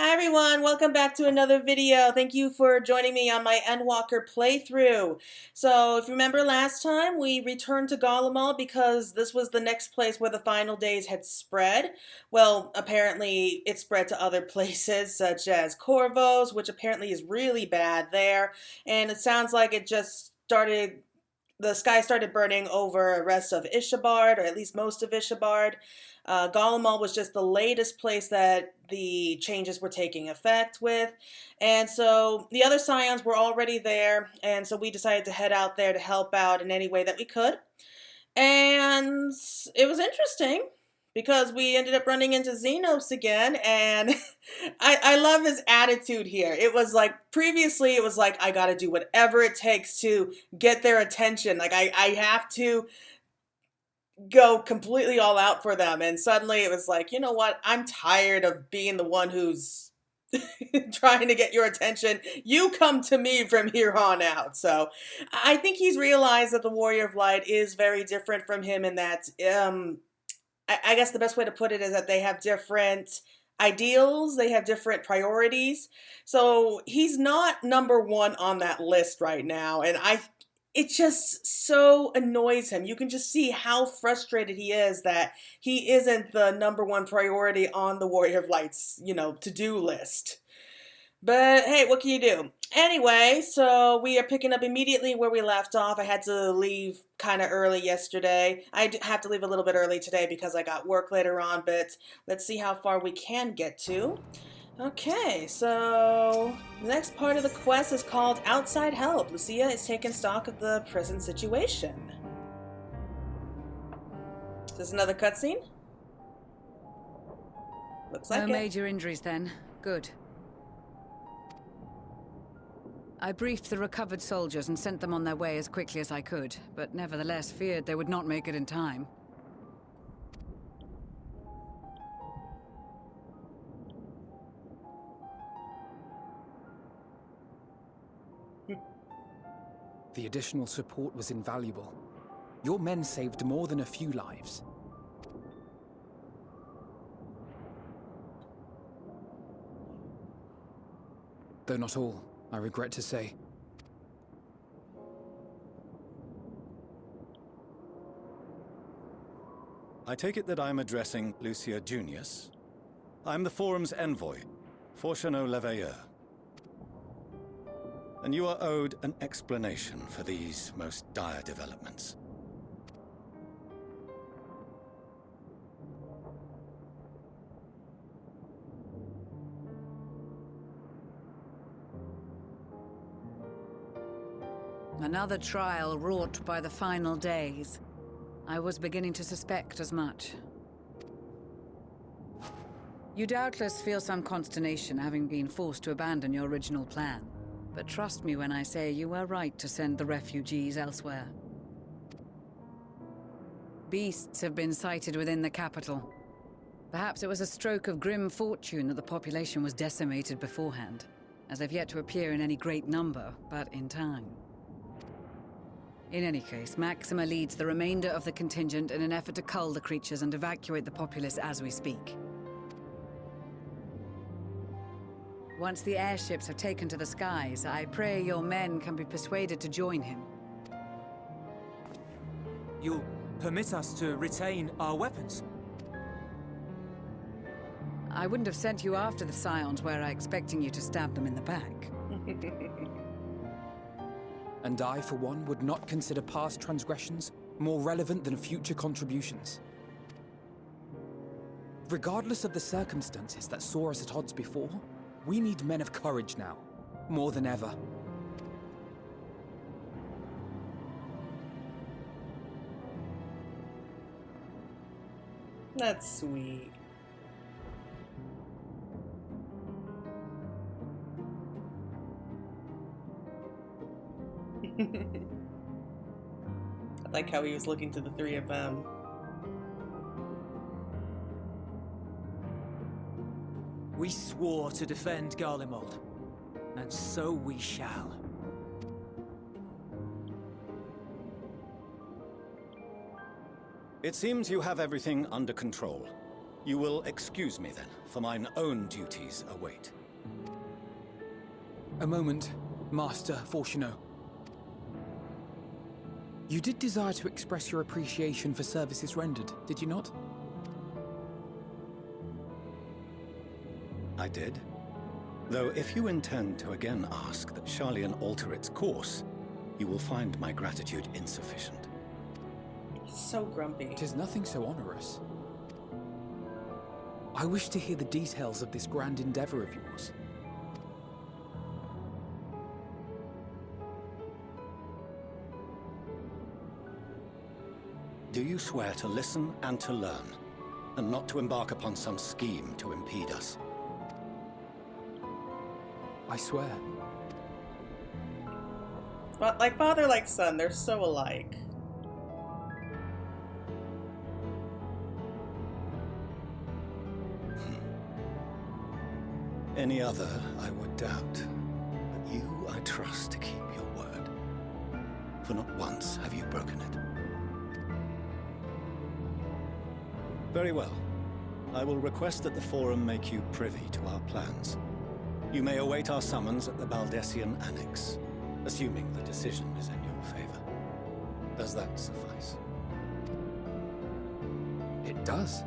Hi everyone, welcome back to another video. Thank you for joining me on my Endwalker playthrough. So if you remember last time, we returned to Garlemald because this was the next place where the final days had spread. Well, apparently it spread to other places such as Corvos, which apparently is really bad there. And it sounds like it just started the sky started burning over the rest of Ishabard, or at least most of Ishabard. Garlemald was just the latest place that the changes were taking effect with. And so the other Scions were already there, and so we decided to head out there to help out in any way that we could. And it was interesting because we ended up running into Xenos again, and I love his attitude here. It was like, previously it was like, I gotta do whatever it takes to get their attention. Like, I have to go completely all out for them. And suddenly it was like, you know what? I'm tired of being the one who's trying to get your attention. You come to me from here on out. So I think he's realized that the Warrior of Light is very different from him in that, I guess the best way to put it is that they have different ideals, they have different priorities. So he's not number one on that list right now. And it just so annoys him. You can just see how frustrated he is that he isn't the number one priority on the Warrior of Light's, to-do list. But hey, what can you do? Anyway, so we are picking up immediately where we left off. I had to leave kind of early yesterday. I have to leave a little bit early today because I got work later on, but let's see how far we can get to. Okay, so the next part of the quest is called Outside Help. Lucia is taking stock of the prison situation. Is this another cutscene? Looks like it. No major injuries then. Good. I briefed the recovered soldiers and sent them on their way as quickly as I could, but nevertheless feared they would not make it in time. The additional support was invaluable. Your men saved more than a few lives. Though not all, I regret to say. I take it that I'm addressing Lucia Junius. I'm the Forum's envoy, 6.0 Endwalker. And you are owed an explanation for these most dire developments. Another trial wrought by the final days. I was beginning to suspect as much. You doubtless feel some consternation having been forced to abandon your original plan. But trust me when I say you were right to send the refugees elsewhere. Beasts have been sighted within the capital. Perhaps it was a stroke of grim fortune that the population was decimated beforehand, as they've yet to appear in any great number, but in time. In any case, Maxima leads the remainder of the contingent in an effort to cull the creatures and evacuate the populace as we speak. Once the airships have taken to the skies, I pray your men can be persuaded to join him. You'll permit us to retain our weapons? I wouldn't have sent you after the Scions were I expecting you to stab them in the back. And I, for one, would not consider past transgressions more relevant than future contributions. Regardless of the circumstances that saw us at odds before, we need men of courage now, more than ever. That's sweet. I like how he was looking to the three of them. We swore to defend Garlemald, and so we shall. It seems you have everything under control. You will excuse me then, for mine own duties await. A moment, Master Fortuno. You did desire to express your appreciation for services rendered, did you not? I did. Though if you intend to again ask that Sharlayan alter its course, you will find my gratitude insufficient. He's so grumpy. 'Tis nothing so onerous. I wish to hear the details of this grand endeavor of yours. Do you swear to listen and to learn, and not to embark upon some scheme to impede us? I swear. But like father, like son, they're so alike. Any other I would doubt, but you I trust to keep your word. For not once have you broken it. Very well. I will request that the Forum make you privy to our plans. You may await our summons at the Baldessian Annex, assuming the decision is in your favor. Does that suffice? It does.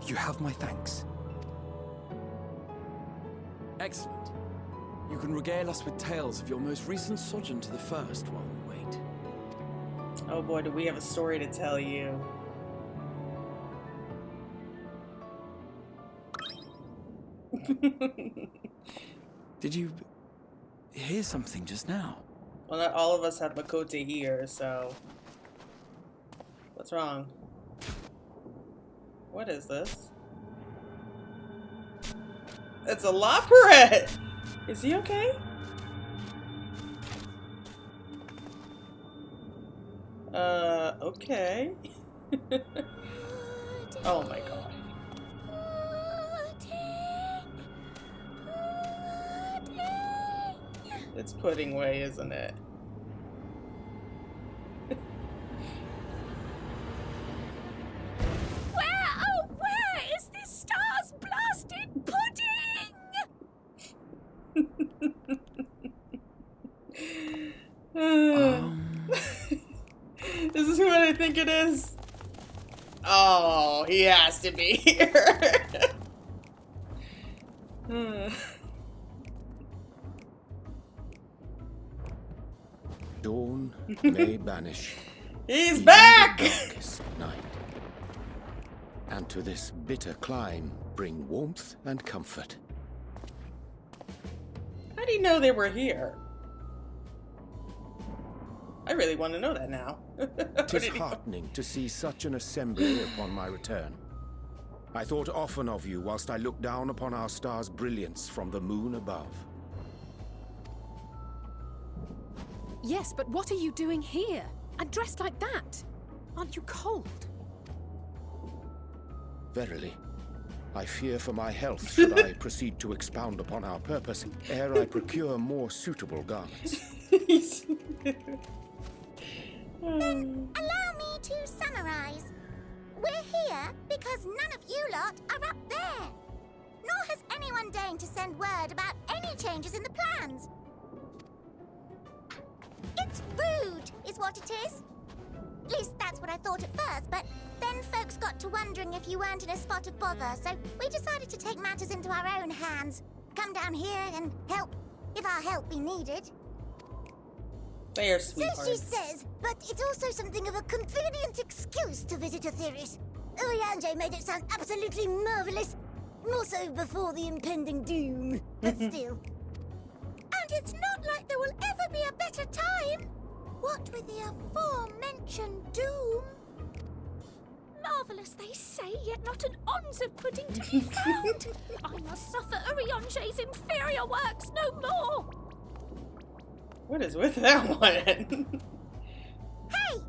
You have my thanks. Excellent. You can regale us with tales of your most recent sojourn to the First while we wait. Oh boy, do we have a story to tell you. Did you hear something just now? Well, not all of us have Makote here, so... What's wrong? What is this? It's a Loperette! Is he okay? Okay. Oh my god. It's pudding way, isn't it? Where is this star's blasted pudding? Is this what I think it is? Oh, he has to be here. Dawn may banish. He's even back! the darkest night. And to this bitter clime bring warmth and comfort. How do you know they were here? I really want to know that now. 'Tis heartening to see such an assembly upon my return. I thought often of you whilst I looked down upon our star's brilliance from the moon above. Yes, but what are you doing here? And dressed like that? Aren't you cold? Verily, I fear for my health should I proceed to expound upon our purpose ere I procure more suitable garments. Then allow me to summarize. We're here because none of you lot are up there. Nor has anyone deigned to send word about any changes in the plans. It's rude, is what it is. At least that's what I thought at first, but then folks got to wondering if you weren't in a spot of bother, so we decided to take matters into our own hands. Come down here and help, if our help be needed. They are So sweethearts. she says, but it's also something of a convenient excuse to visit Etheris. Urianger made it sound absolutely marvelous. More so before the impending doom, but still. And it's not like there will ever be a better time. What with the aforementioned doom? Marvellous, they say, yet not an ounce of pudding to be found. I must suffer Urianger's inferior works no more. What is with that one? Hey!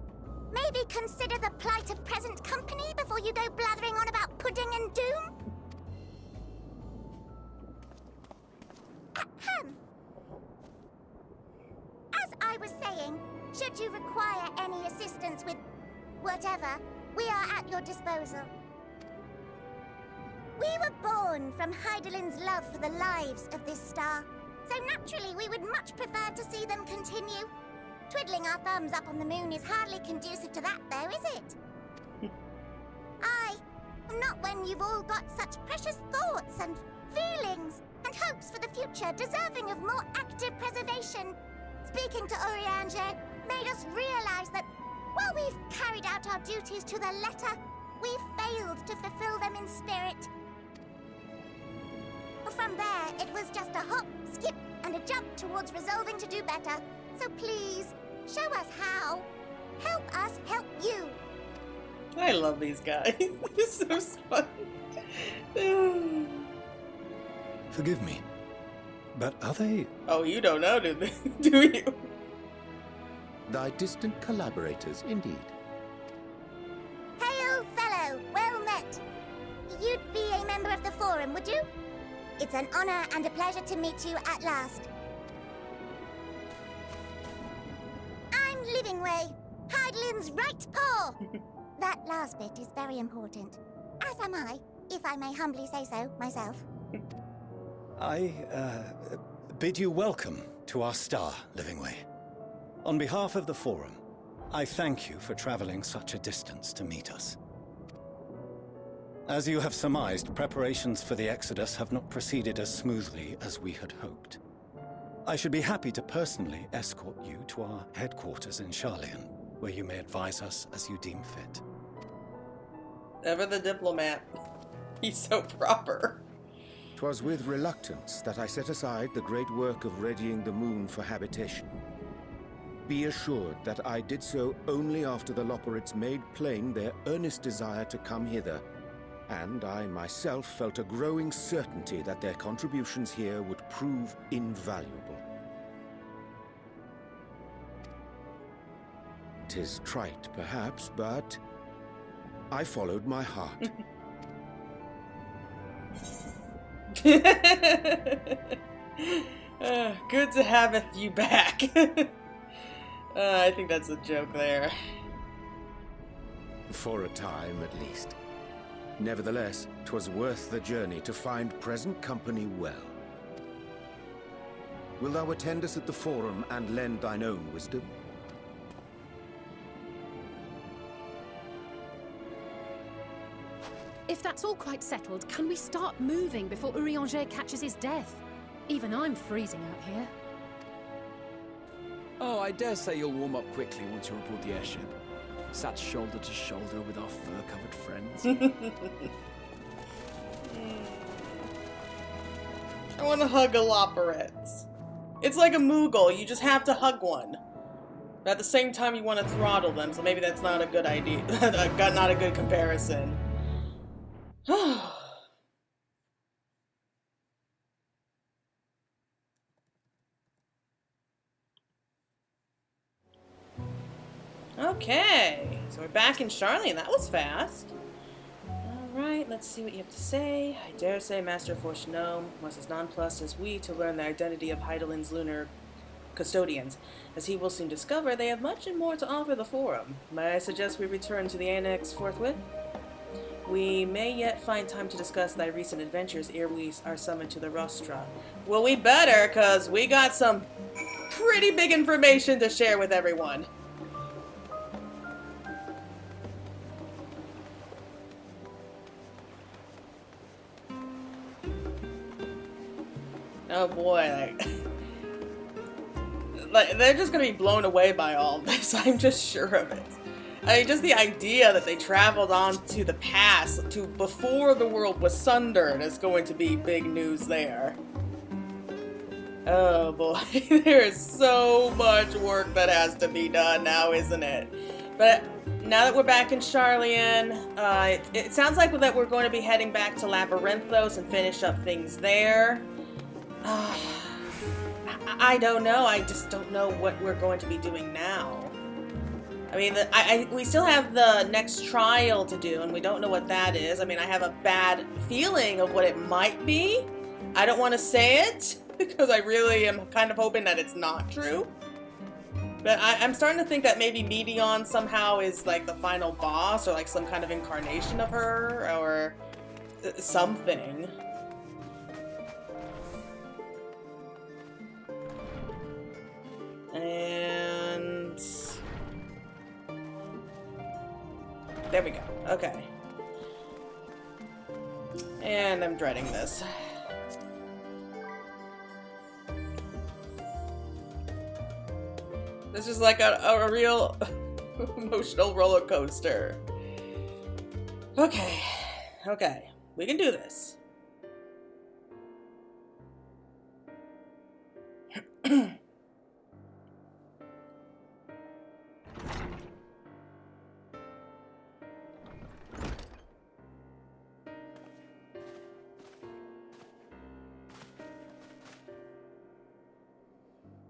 Maybe consider the plight of present company before you go blathering on about pudding and doom? Ahem. As I was saying, should you require any assistance with whatever, we are at your disposal. We were born from Hydaelyn's love for the lives of this star, so naturally we would much prefer to see them continue. Twiddling our thumbs up on the moon is hardly conducive to that, though, is it? Not when you've all got such precious thoughts and feelings and hopes for the future deserving of more active preservation. Speaking to Urianger made us realize that while we've carried out our duties to the letter, we've failed to fulfill them in spirit. From there, it was just a hop, skip, and a jump towards resolving to do better. So please, show us how. Help us help you. I love these guys. They're so fun. Forgive me, but are they... Oh, you don't know, do you? Thy distant collaborators, indeed. Hail, fellow. Well met. You'd be a member of the Forum, would you? It's an honor and a pleasure to meet you at last. I'm Livingway, Hydaelyn's right paw. That last bit is very important. As am I, if I may humbly say so myself. I bid you welcome to our star, Livingway. On behalf of the Forum, I thank you for traveling such a distance to meet us. As you have surmised, preparations for the Exodus have not proceeded as smoothly as we had hoped. I should be happy to personally escort you to our headquarters in Sharlayan, where you may advise us as you deem fit. Ever the diplomat. He's so proper. 'Twas with reluctance that I set aside the great work of readying the moon for habitation. Be assured that I did so only after the Loperids made plain their earnest desire to come hither, and I myself felt a growing certainty that their contributions here would prove invaluable. 'Tis trite, perhaps, but I followed my heart. Good to have you back. I think that's a joke there. For a time, at least. Nevertheless, 'twas worth the journey to find present company well. Wilt thou attend us at the Forum and lend thine own wisdom? If that's all quite settled, can we start moving before Urianger catches his death? Even I'm freezing out here. Oh, I dare say you'll warm up quickly once you're aboard the airship. Sat shoulder to shoulder with our fur-covered friends. I want to hug a Loporets. It's like a Moogle, you just have to hug one. But at the same time you want to throttle them, so maybe that's not a good idea. Not a good comparison. Okay, so we're back in Sharlayan. That was fast. Alright, let's see what you have to say. I dare say Master Force Gnome was as nonplussed as we to learn the identity of Hydaelyn's lunar custodians. As he will soon discover, they have much and more to offer the Forum. May I suggest we return to the Annex forthwith? We may yet find time to discuss thy recent adventures ere we are summoned to the rostra. Well, we better, because we got some pretty big information to share with everyone. Oh boy, like they're just gonna be blown away by all this. I'm just sure of it. I mean, just the idea that they traveled on to the past, to before the world was sundered, is going to be big news there. Oh boy, there is so much work that has to be done now, isn't it? But now that we're back in Sharlayan, it sounds like that we're going to be heading back to Labyrinthos and finish up things there. I don't know. I just don't know what we're going to be doing now. I mean, we still have the next trial to do, and we don't know what that is. I mean, I have a bad feeling of what it might be. I don't want to say it, because I really am kind of hoping that it's not true. But I'm starting to think that maybe Medion somehow is like the final boss, or like some kind of incarnation of her, or something. And there we go. Okay. And I'm dreading this. This is like a real emotional roller coaster. Okay. Okay. We can do this.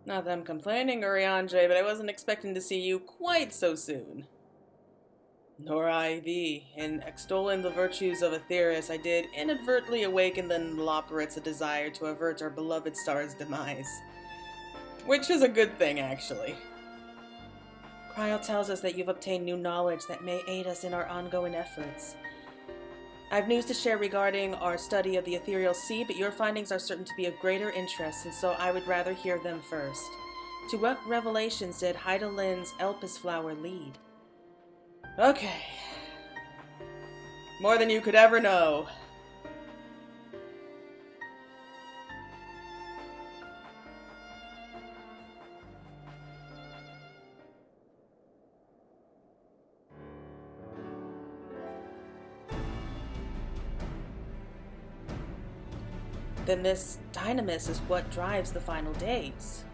Not that I'm complaining, Urianger, but I wasn't expecting to see you quite so soon. Nor I thee. In extolling the virtues of Aetherius, I did inadvertently awaken in the Loporrits a desire to avert our beloved star's demise. Which is a good thing, actually. Cryo tells us that you've obtained new knowledge that may aid us in our ongoing efforts. I have news to share regarding our study of the ethereal sea, but your findings are certain to be of greater interest, and so I would rather hear them first. To what revelations did Hydaelyn's Elpis flower lead? Okay. More than you could ever know. Then this dynamis is what drives the final days.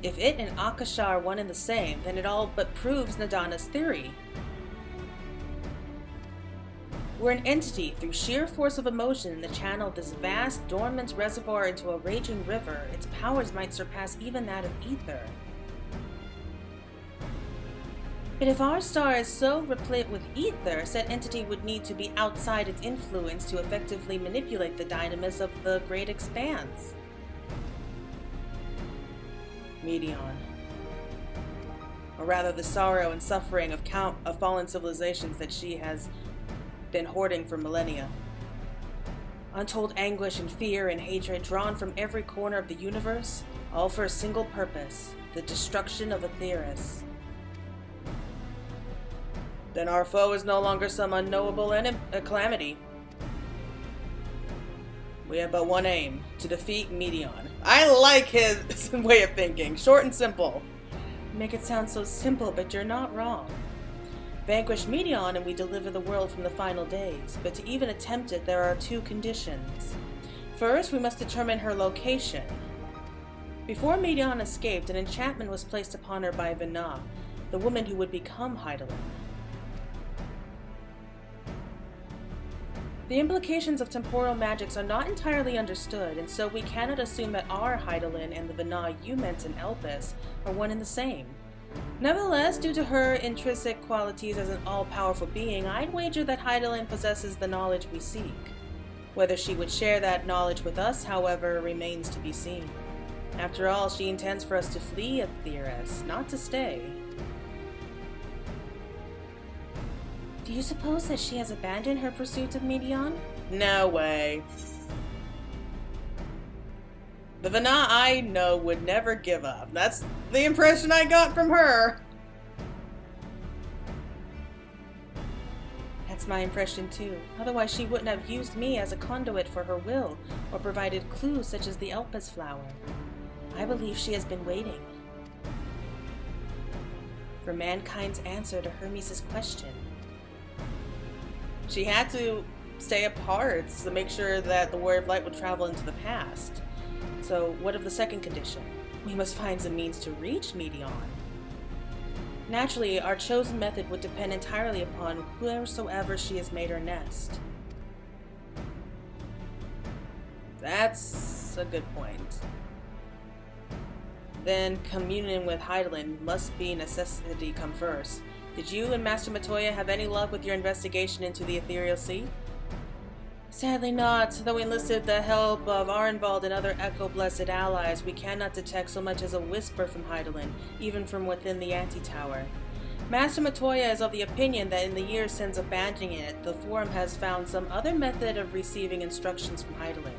If it and Akasha are one and the same, then it all but proves Nadana's theory. We're an entity through sheer force of emotion that channeled this vast, dormant reservoir into a raging river. Its powers might surpass even that of ether. But if our star is so replete with ether, said entity would need to be outside its influence to effectively manipulate the dynamis of the great expanse. Medion. Or rather, the sorrow and suffering of fallen civilizations that she has been hoarding for millennia. Untold anguish and fear and hatred drawn from every corner of the universe, all for a single purpose, the destruction of Aetherius. Then our foe is no longer some unknowable calamity. We have but one aim, to defeat Medion. I like his way of thinking, short and simple. Make it sound so simple, but you're not wrong. Vanquish Medion and we deliver the world from the final days, but to even attempt it, there are two conditions. First, we must determine her location. Before Medion escaped, an enchantment was placed upon her by Vina, the woman who would become Hydaelyn. The implications of temporal magics are not entirely understood, and so we cannot assume that our Hydaelyn and the Vina you meant in Elpis are one and the same. Nevertheless, due to her intrinsic qualities as an all-powerful being, I'd wager that Hydaelyn possesses the knowledge we seek. Whether she would share that knowledge with us, however, remains to be seen. After all, she intends for us to flee Aetherius, not to stay. Do you suppose that she has abandoned her pursuit of Medion? No way. The Vina I know would never give up. That's the impression I got from her. That's my impression too. Otherwise she wouldn't have used me as a conduit for her will, or provided clues such as the Elpis flower. I believe she has been waiting for mankind's answer to Hermes' question. She had to stay apart to make sure that the Word of Light would travel into the past. So what of the second condition? We must find some means to reach Medion. Naturally, our chosen method would depend entirely upon wheresoever she has made her nest. That's a good point. Then communion with Hydaelyn must be necessity come first. Did you and Master Matoya have any luck with your investigation into the Ethereal Sea? Sadly not. Though we enlisted the help of Arenvald and other Echo-blessed allies, we cannot detect so much as a whisper from Hydaelyn, even from within the Anti-Tower. Master Matoya is of the opinion that in the years since abandoning it, the Forum has found some other method of receiving instructions from Hydaelyn.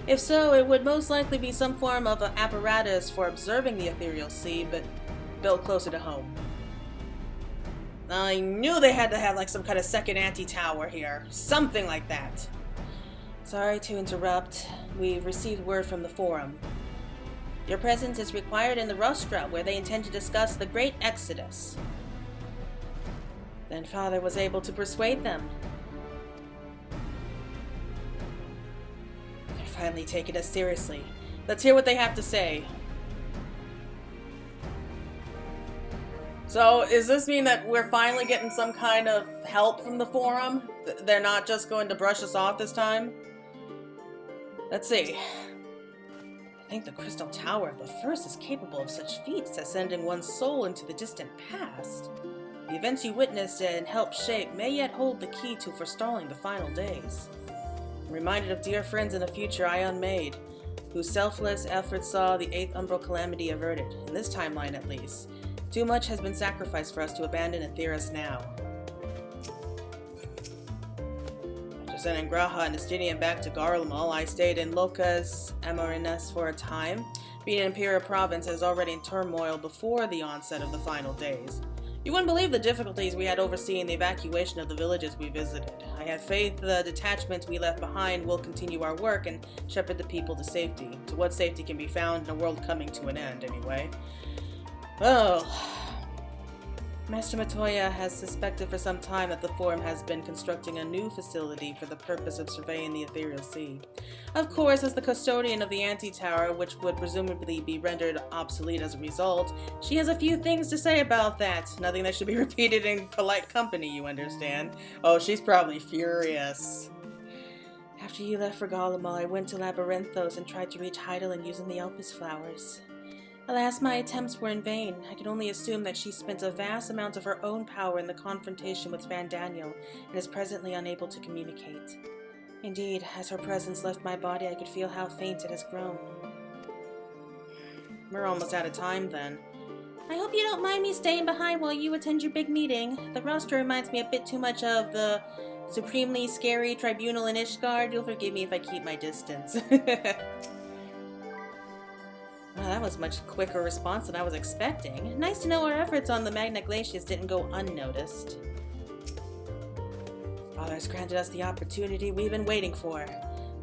If so, it would most likely be some form of an apparatus for observing the ethereal sea, but built closer to home. I knew they had to have like some kind of second anti-tower here. Something like that. Sorry to interrupt. We've received word from the Forum. Your presence is required in the rostra, where they intend to discuss the Great Exodus. Then Father was able to persuade them. They're finally taking us seriously. Let's hear what they have to say. So, does this mean that we're finally getting some kind of help from the Forum? They're not just going to brush us off this time? Let's see. I think the Crystal Tower of the First is capable of such feats as sending one's soul into the distant past. The events you witnessed and helped shape may yet hold the key to forestalling the final days. I'm reminded of dear friends in a future I unmade, whose selfless efforts saw the 8th Umbral Calamity averted, in this timeline at least. Too much has been sacrificed for us to abandon Aetheris now. After sending Graha and Estinian back to Garlemald, I stayed in Locas Amarinas for a time. Being an Imperial province is already in turmoil before the onset of the final days. You wouldn't believe the difficulties we had overseeing the evacuation of the villages we visited. I have faith the detachments we left behind will continue our work and shepherd the people to safety. To what safety can be found in a world coming to an end, anyway. Oh. Master Matoya has suspected for some time that the Forum has been constructing a new facility for the purpose of surveying the ethereal sea. Of course, as the custodian of the anti-tower, which would presumably be rendered obsolete as a result, she has a few things to say about that. Nothing that should be repeated in polite company, you understand. Oh, she's probably furious. After you left for Garlemald, I went to Labyrinthos and tried to reach Hydaelyn using the Elpis flowers. Alas, my attempts were in vain. I can only assume that she spent a vast amount of her own power in the confrontation with Van Daniel and is presently unable to communicate. Indeed, as her presence left my body, I could feel how faint it has grown. We're almost out of time, then. I hope you don't mind me staying behind while you attend your big meeting. The roster reminds me a bit too much of the supremely scary tribunal in Ishgard. You'll forgive me if I keep my distance. Well, that was a much quicker response than I was expecting. Nice to know our efforts on the Magna Glacius didn't go unnoticed. Father has granted us the opportunity we've been waiting for.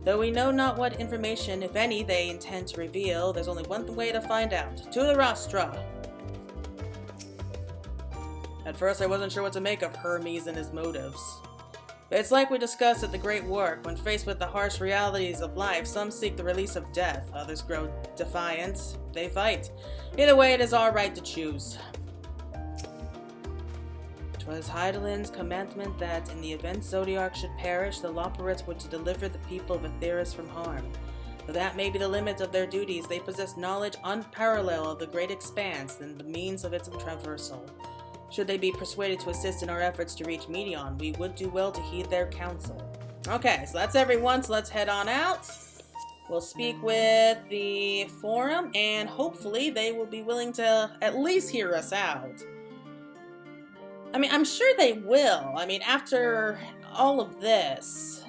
Though we know not what information, if any, they intend to reveal, there's only one way to find out. To the rostra! At first I wasn't sure what to make of Hermes and his motives. But it's like we discussed at the Great Work. When faced with the harsh realities of life, some seek the release of death, others grow defiant. They fight. Either way, it is our right to choose. 'Twas Hydaelyn's commandment that, in the event Zodiark should perish, the Loporrits were to deliver the people of Aetheris from harm. Though that may be the limit of their duties, they possess knowledge unparalleled of the great expanse and the means of its traversal. Should they be persuaded to assist in our efforts to reach Medion, we would do well to heed their counsel. Okay, so that's everyone, so let's head on out. We'll speak with the Forum, and hopefully they will be willing to at least hear us out. I mean, I'm sure they will. I mean, after all of this.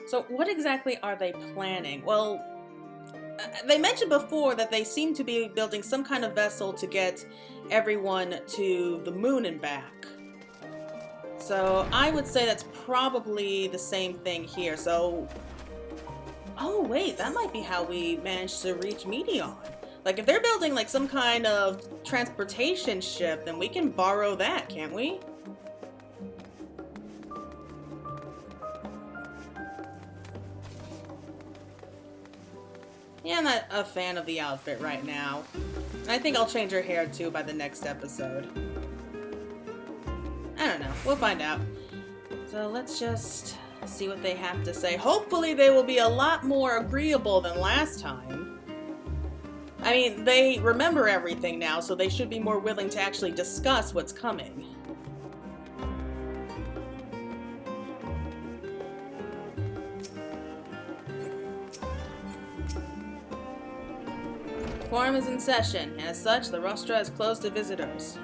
So what exactly are they planning? Well, they mentioned before that they seem to be building some kind of vessel to get everyone to the moon and back. So I would say that's probably the same thing here. So, oh wait, that might be how we managed to reach Medion. Like if they're building like some kind of transportation ship, then we can borrow that, can't we? Yeah, I'm not a fan of the outfit right now. I think I'll change her hair too by the next episode. I don't know. We'll find out. So let's just see what they have to say. Hopefully they will be a lot more agreeable than last time. I mean, they remember everything now, so they should be more willing to actually discuss what's coming. Forum is in session. As such, the rostra is closed to visitors.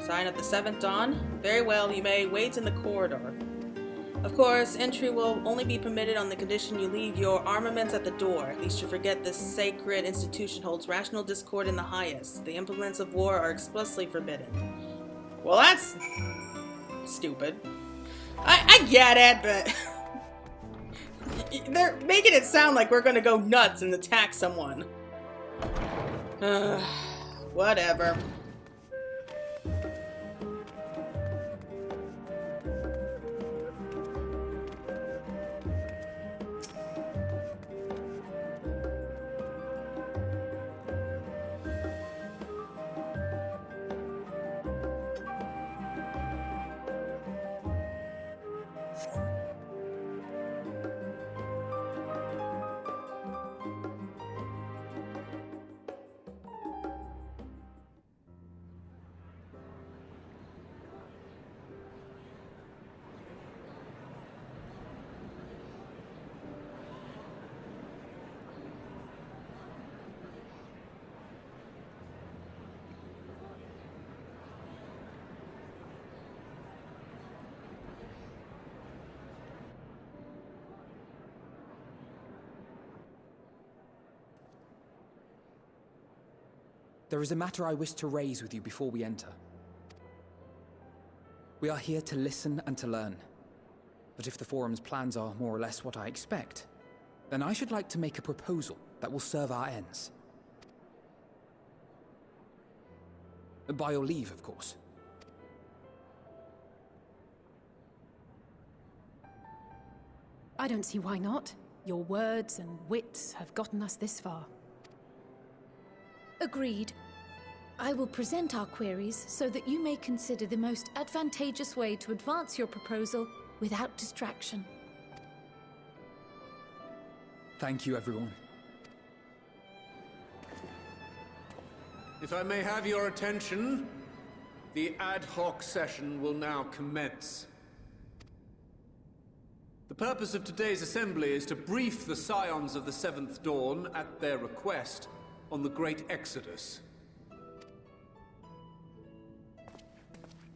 Sign of the 7th Dawn? Very well, you may wait in the corridor. Of course, entry will only be permitted on the condition you leave your armaments at the door, lest you forget this sacred institution holds rational discord in the highest. The implements of war are explicitly forbidden. Well, that's stupid. I get it, but they're making it sound like we're gonna go nuts and attack someone. Whatever. There is a matter I wish to raise with you before we enter. We are here to listen and to learn. But if the Forum's plans are more or less what I expect, then I should like to make a proposal that will serve our ends. By your leave, of course. I don't see why not. Your words and wits have gotten us this far. Agreed. I will present our queries so that you may consider the most advantageous way to advance your proposal without distraction. Thank you, everyone. If I may have your attention, the ad hoc session will now commence. The purpose of today's assembly is to brief the Scions of the 7th Dawn, at their request, on the Great Exodus.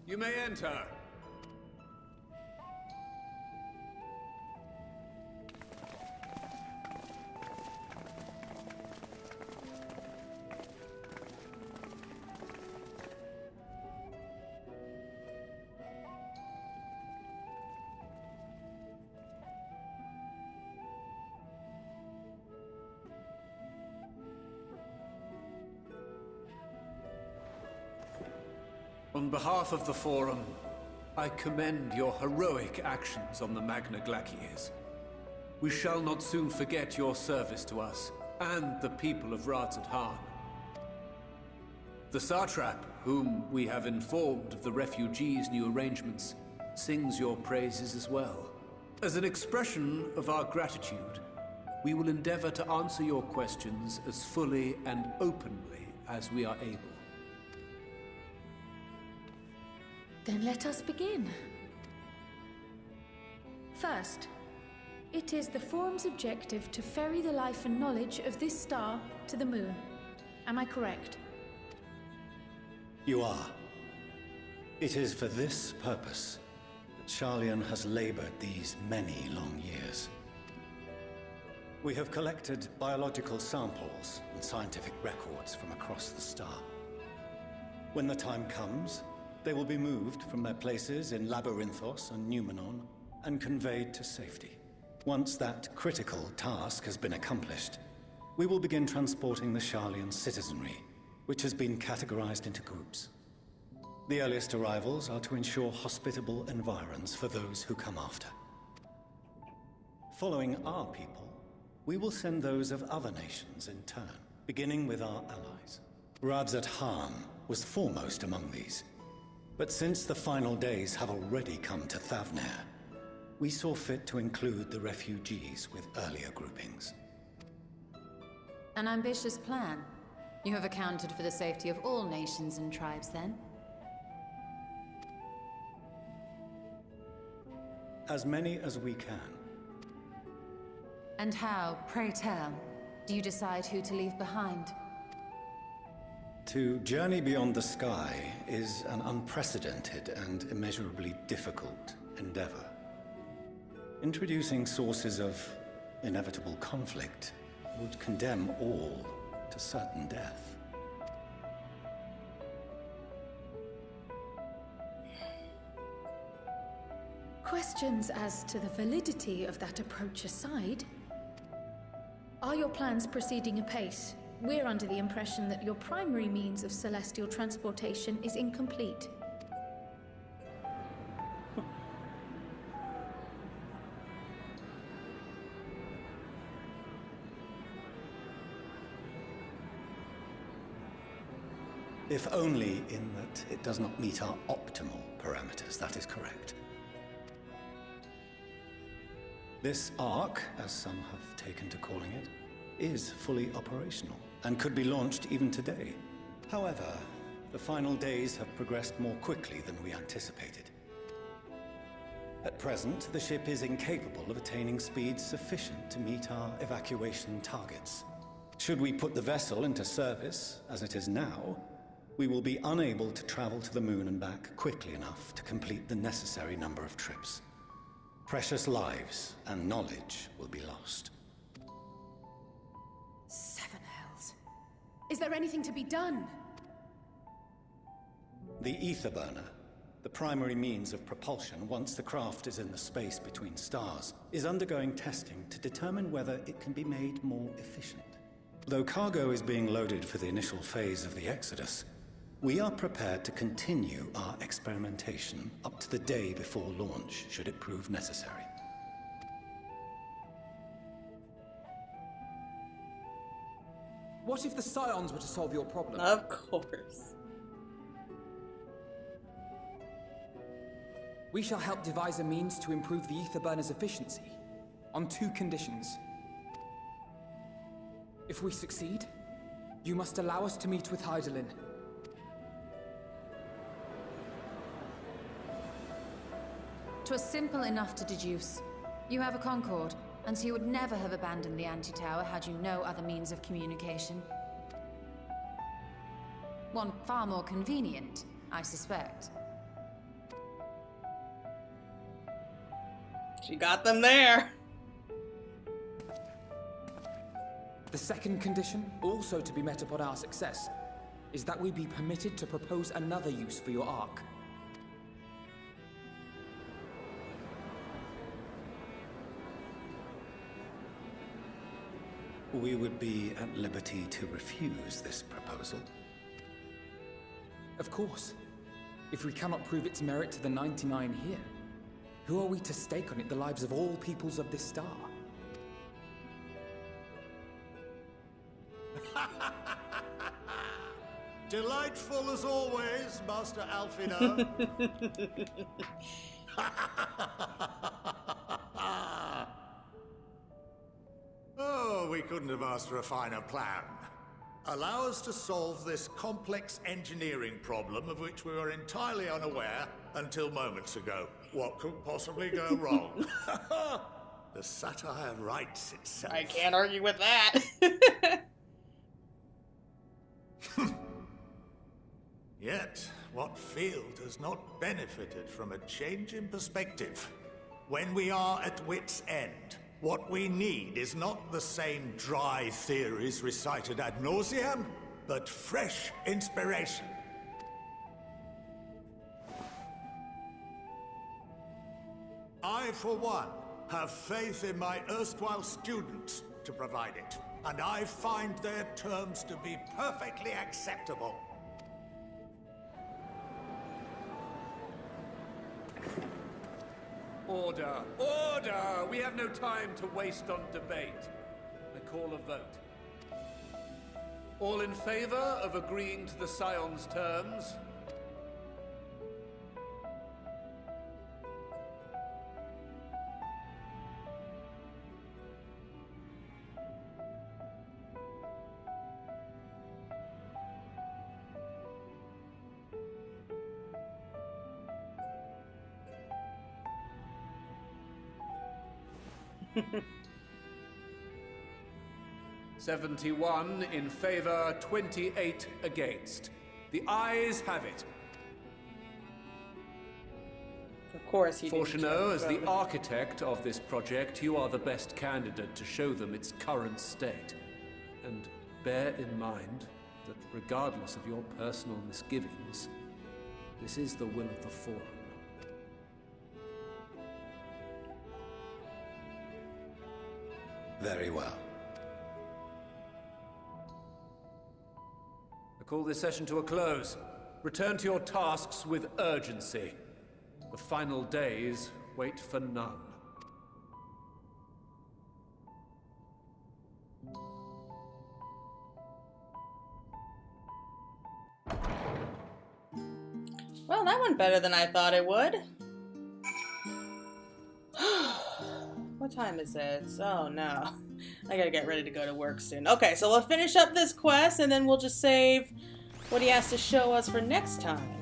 You may enter. On behalf of the Forum, I commend your heroic actions on the Magna Glaciers. We shall not soon forget your service to us and the people of Radzat-Han. The Satrap, whom we have informed of the refugees' new arrangements, sings your praises as well. As an expression of our gratitude, we will endeavor to answer your questions as fully and openly as we are able. Then let us begin. First, it is the Forum's objective to ferry the life and knowledge of this star to the moon. Am I correct? You are. It is for this purpose that Sharlayan has labored these many long years. We have collected biological samples and scientific records from across the star. When the time comes, they will be moved from their places in Labyrinthos and Numenon and conveyed to safety. Once that critical task has been accomplished, we will begin transporting the Sharlayan citizenry, which has been categorized into groups. The earliest arrivals are to ensure hospitable environs for those who come after. Following our people, we will send those of other nations in turn, beginning with our allies. Radzat-Han was foremost among these. But since the final days have already come to Thavnair, we saw fit to include the refugees with earlier groupings. An ambitious plan. You have accounted for the safety of all nations and tribes, then? As many as we can. And how, pray tell, do you decide who to leave behind? To journey beyond the sky is an unprecedented and immeasurably difficult endeavor. Introducing sources of inevitable conflict would condemn all to certain death. Questions as to the validity of that approach aside, are your plans proceeding apace? We're under the impression that your primary means of celestial transportation is incomplete. If only in that it does not meet our optimal parameters, that is correct. This Ark, as some have taken to calling it, is fully operational and could be launched even today. However, the final days have progressed more quickly than we anticipated. At present, the ship is incapable of attaining speeds sufficient to meet our evacuation targets. Should we put the vessel into service, as it is now, we will be unable to travel to the moon and back quickly enough to complete the necessary number of trips. Precious lives and knowledge will be lost. Seven hells. Is there anything to be done? The ether burner, the primary means of propulsion once the craft is in the space between stars, is undergoing testing to determine whether it can be made more efficient. Though cargo is being loaded for the initial phase of the Exodus, we are prepared to continue our experimentation up to the day before launch, should it prove necessary. What if the Scions were to solve your problem? Of course. We shall help devise a means to improve the ether burner's efficiency, on 2 conditions. If we succeed, you must allow us to meet with Hydaelyn. "'Twas simple enough to deduce. You have a Concord, and so you would never have abandoned the anti-tower had you no other means of communication. One far more convenient, I suspect. She got them there. The second condition, also to be met upon our success, is that we be permitted to propose another use for your Ark. We would be at liberty to refuse this proposal. Of course. If we cannot prove its merit to the 99 here, who are we to stake on it the lives of all peoples of this star? Delightful as always, Master Alfino. Oh, we couldn't have asked for a finer plan. Allow us to solve this complex engineering problem of which we were entirely unaware until moments ago. What could possibly go wrong? The satire writes itself. I can't argue with that. Yet, what field has not benefited from a change in perspective? When we are at wit's end, what we need is not the same dry theories recited ad nauseam, but fresh inspiration. I, for one, have faith in my erstwhile students to provide it, and I find their terms to be perfectly acceptable. Order! Order! We have no time to waste on debate. I call a vote. All in favor of agreeing to the Scion's terms? 71 in favor, 28 against. The ayes have it. Of course he did. Fortuneau, as the architect of this project, you are the best candidate to show them its current state. And bear in mind that regardless of your personal misgivings, this is the will of the Forum. Very well. I call this session to a close. Return to your tasks with urgency. The final days wait for none. Well, that went better than I thought it would. What time is it? Oh no. I gotta get ready to go to work soon. Okay, so we'll finish up this quest and then we'll just save what he has to show us for next time.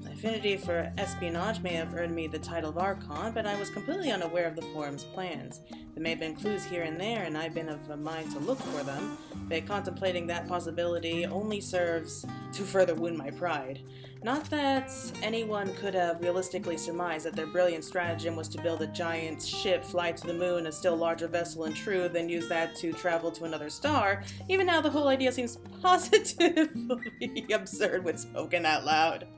My affinity for espionage may have earned me the title of Archon, but I was completely unaware of the Forum's plans. There may have been clues here and there, and I've been of a mind to look for them, but contemplating that possibility only serves to further wound my pride. Not that anyone could have realistically surmised that their brilliant stratagem was to build a giant ship, fly to the moon, a still larger vessel in truth, and use that to travel to another star. Even now, the whole idea seems positively absurd when spoken out loud.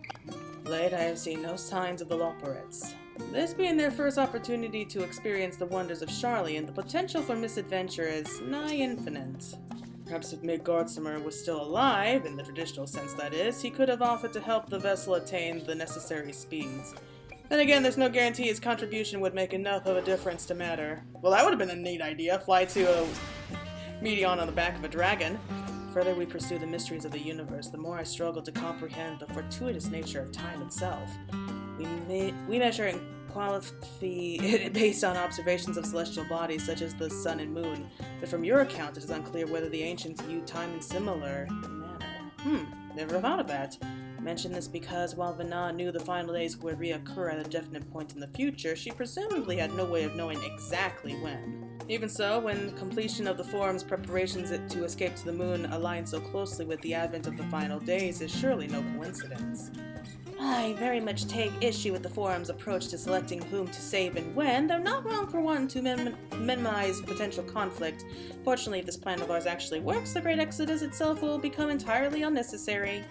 Late, I have seen no signs of the Loporrits. This being their first opportunity to experience the wonders of Sharlayan, the potential for misadventure is nigh infinite. Perhaps if Midgardsimer was still alive, in the traditional sense that is, he could have offered to help the vessel attain the necessary speeds. Then again, there's no guarantee his contribution would make enough of a difference to matter. Well, that would have been a neat idea, fly to a Meteon on the back of a dragon. The further we pursue the mysteries of the universe, the more I struggle to comprehend the fortuitous nature of time itself. We measure and qualify it based on observations of celestial bodies such as the sun and moon, but from your account it is unclear whether the ancients viewed time in similar manner. Never thought of that. I mention this because while Vana knew the final days would reoccur at a definite point in the future, she presumably had no way of knowing exactly when. Even so, when completion of the Forum's preparations to escape to the moon aligned so closely with the advent of the final days is surely no coincidence. I very much take issue with the Forum's approach to selecting whom to save and when. They're not wrong for one to minimize potential conflict. Fortunately, if this plan of ours actually works, the Great Exodus itself will become entirely unnecessary.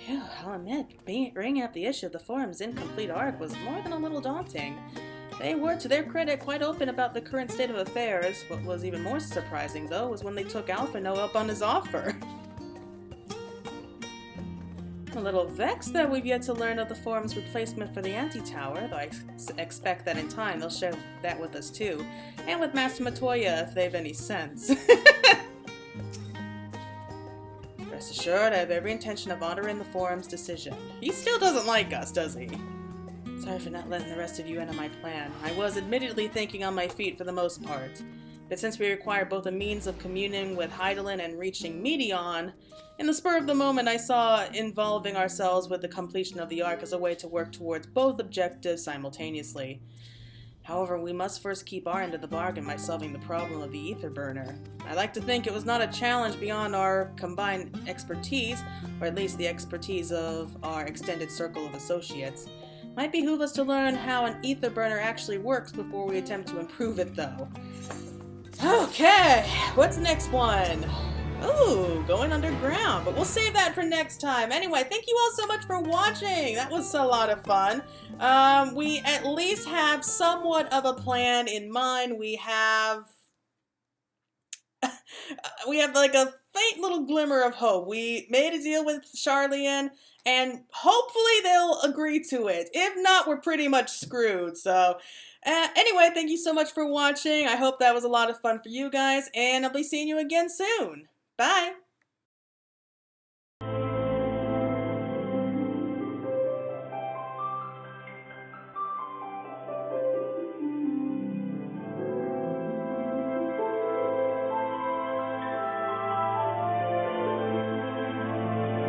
Phew, I'll admit, bringing up the issue of the Forum's incomplete arc was more than a little daunting. They were, to their credit, quite open about the current state of affairs. What was even more surprising, though, was when they took Alphino up on his offer. A little vexed that we've yet to learn of the Forum's replacement for the Anti-Tower, though I expect that in time they'll share that with us too. And with Master Matoya, if they've any sense. Rest assured, I have every intention of honoring the Forum's decision. He still doesn't like us, does he? Sorry for not letting the rest of you in on my plan. I was admittedly thinking on my feet for the most part. But since we require both a means of communing with Hydaelyn and reaching Meteon, in the spur of the moment I saw involving ourselves with the completion of the arc as a way to work towards both objectives simultaneously. However, we must first keep our end of the bargain by solving the problem of the ether burner. I like to think it was not a challenge beyond our combined expertise, or at least the expertise of our extended circle of associates. Might behoove us to learn how an ether burner actually works before we attempt to improve it, though. Okay, what's the next one? Ooh, going underground, but we'll save that for next time. Anyway, thank you all so much for watching. That was a lot of fun. We at least have somewhat of a plan in mind. We have like a faint little glimmer of hope. We made a deal with Sharlayan, and hopefully they'll agree to it. If not, we're pretty much screwed. So anyway, thank you so much for watching. I hope that was a lot of fun for you guys, and I'll be seeing you again soon. Bye!